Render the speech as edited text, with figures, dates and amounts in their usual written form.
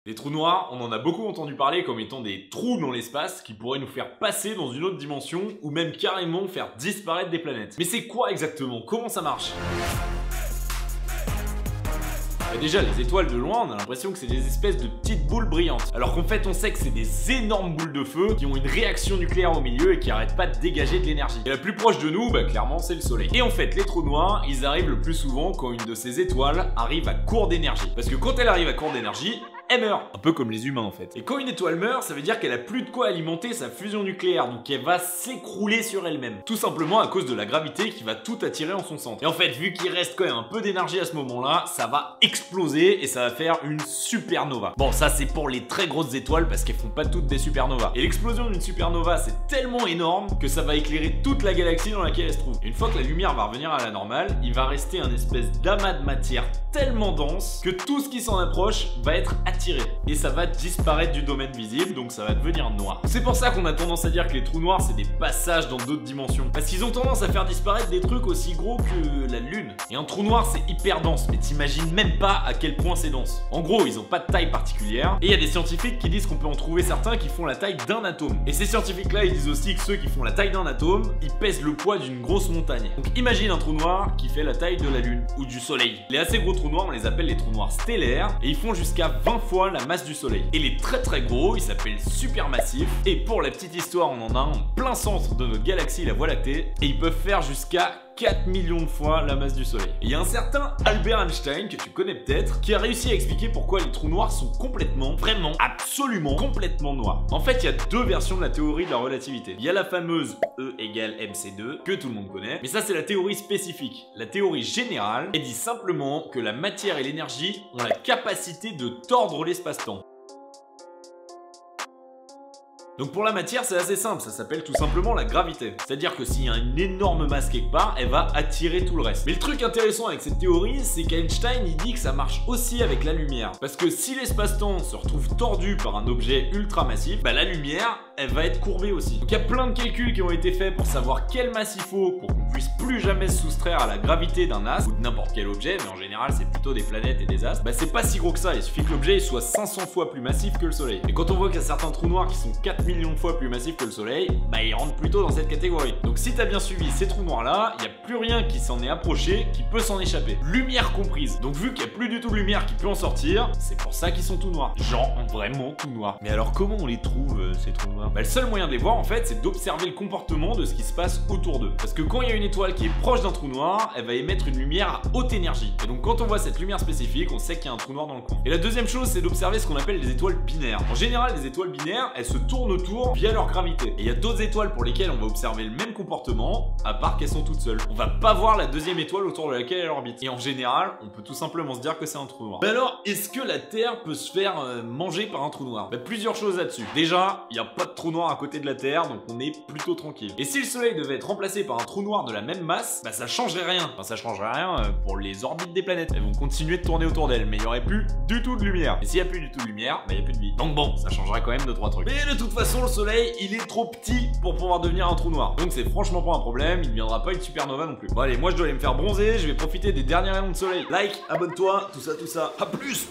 Les trous noirs, on en a beaucoup entendu parler comme étant des trous dans l'espace qui pourraient nous faire passer dans une autre dimension ou même carrément faire disparaître des planètes. Mais c'est quoi exactement? Comment ça marche? Déjà, les étoiles de loin, on a l'impression que c'est des espèces de petites boules brillantes. Alors qu'en fait, on sait que c'est des énormes boules de feu qui ont une réaction nucléaire au milieu et qui arrêtent pas de dégager de l'énergie. Et la plus proche de nous, clairement, c'est le soleil. Et en fait, les trous noirs, ils arrivent le plus souvent quand une de ces étoiles arrive à court d'énergie. Parce que quand elle arrive à court d'énergie, elle meurt. Un peu comme les humains en fait. Et quand une étoile meurt, ça veut dire qu'elle a plus de quoi alimenter sa fusion nucléaire, donc elle va s'écrouler sur elle-même. Tout simplement à cause de la gravité qui va tout attirer en son centre. Et en fait, vu qu'il reste quand même un peu d'énergie à ce moment-là, ça va exploser et ça va faire une supernova. Bon, ça c'est pour les très grosses étoiles parce qu'elles font pas toutes des supernovas. Et l'explosion d'une supernova, c'est tellement énorme que ça va éclairer toute la galaxie dans laquelle elle se trouve. Et une fois que la lumière va revenir à la normale, il va rester un espèce d'amas de matière tellement dense que tout ce qui s'en approche va être attiré. Et ça va disparaître du domaine visible, donc ça va devenir noir. C'est pour ça qu'on a tendance à dire que les trous noirs c'est des passages dans d'autres dimensions. Parce qu'ils ont tendance à faire disparaître des trucs aussi gros que la lune. Et un trou noir c'est hyper dense, mais t'imagines même pas à quel point c'est dense. En gros, ils ont pas de taille particulière. Et il y a des scientifiques qui disent qu'on peut en trouver certains qui font la taille d'un atome. Et ces scientifiques là ils disent aussi que ceux qui font la taille d'un atome, ils pèsent le poids d'une grosse montagne. Donc imagine un trou noir qui fait la taille de la lune ou du soleil. Les assez gros trous noirs on les appelle les trous noirs stellaires et ils font jusqu'à 20 fois la masse du soleil. Et les très très gros, ils s'appellent supermassifs. Et pour la petite histoire, on en a un en plein centre de notre galaxie, la Voie lactée, et ils peuvent faire jusqu'à 4 millions de fois la masse du soleil. Et il y a un certain Albert Einstein, que tu connais peut-être, qui a réussi à expliquer pourquoi les trous noirs sont complètement, vraiment, absolument, complètement noirs. En fait, il y a deux versions de la théorie de la relativité. Il y a la fameuse E égale mc2, que tout le monde connaît, mais ça c'est la théorie spécifique. La théorie générale, elle dit simplement que la matière et l'énergie ont la capacité de tordre l'espace-temps. Donc pour la matière c'est assez simple, ça s'appelle tout simplement la gravité. C'est-à-dire que s'il y a une énorme masse quelque part, elle va attirer tout le reste. Mais le truc intéressant avec cette théorie, c'est qu'Einstein il dit que ça marche aussi avec la lumière. Parce que si l'espace-temps se retrouve tordu par un objet ultra massif, la lumière elle va être courbée aussi. Donc il y a plein de calculs qui ont été faits pour savoir quelle masse il faut pour qu'on puisse plus jamais se soustraire à la gravité d'un astre ou de n'importe quel objet, mais en général c'est plutôt des planètes et des astres. C'est pas si gros que ça, il suffit que l'objet soit 500 fois plus massif que le soleil. Et quand on voit qu'il y a certains trous noirs qui sont 4 millions de fois plus massifs que le soleil, ils rentrent plutôt dans cette catégorie. Donc si t'as bien suivi ces trous noirs là, il n'y a plus rien qui s'en est approché qui peut s'en échapper. Lumière comprise. Donc vu qu'il n'y a plus du tout de lumière qui peut en sortir, c'est pour ça qu'ils sont tout noirs. Genre vraiment tout noirs. Mais alors comment on les trouve ces trous noirs? Le seul moyen de les voir en fait c'est d'observer le comportement de ce qui se passe autour d'eux. Parce que quand il y a une étoile qui est proche d'un trou noir, elle va émettre une lumière à haute énergie. Et donc quand on voit cette lumière spécifique, on sait qu'il y a un trou noir dans le coin. Et la deuxième chose c'est d'observer ce qu'on appelle les étoiles binaires. En général les étoiles binaires elles se tournent autour via leur gravité. Et il y a d'autres étoiles pour lesquelles on va observer le même comportement, à part qu'elles sont toutes seules. On va pas voir la deuxième étoile autour de laquelle elle orbite. Et en général, on peut tout simplement se dire que c'est un trou noir. Mais alors, est-ce que la Terre peut se faire manger par un trou noir? Plusieurs choses là-dessus. Déjà, il n'y a pas de trou noir à côté de la Terre, donc on est plutôt tranquille. Et si le Soleil devait être remplacé par un trou noir de la même masse, ça changerait rien. Enfin, ça changerait rien pour les orbites des planètes. Elles vont continuer de tourner autour d'elles, mais il n'y aurait plus du tout de lumière. Et s'il n'y a plus du tout de lumière, il n'y a plus de vie. Donc bon, ça changerait quand même 2-3 trucs. Mais de toute façon, le Soleil, il est trop petit pour pouvoir devenir un trou noir. Donc c'est franchement pas un problème, il ne viendra pas une supernova non plus. Bon allez, moi je dois aller me faire bronzer, je vais profiter des derniers rayons de soleil. Like, abonne-toi, tout ça, tout ça. À plus!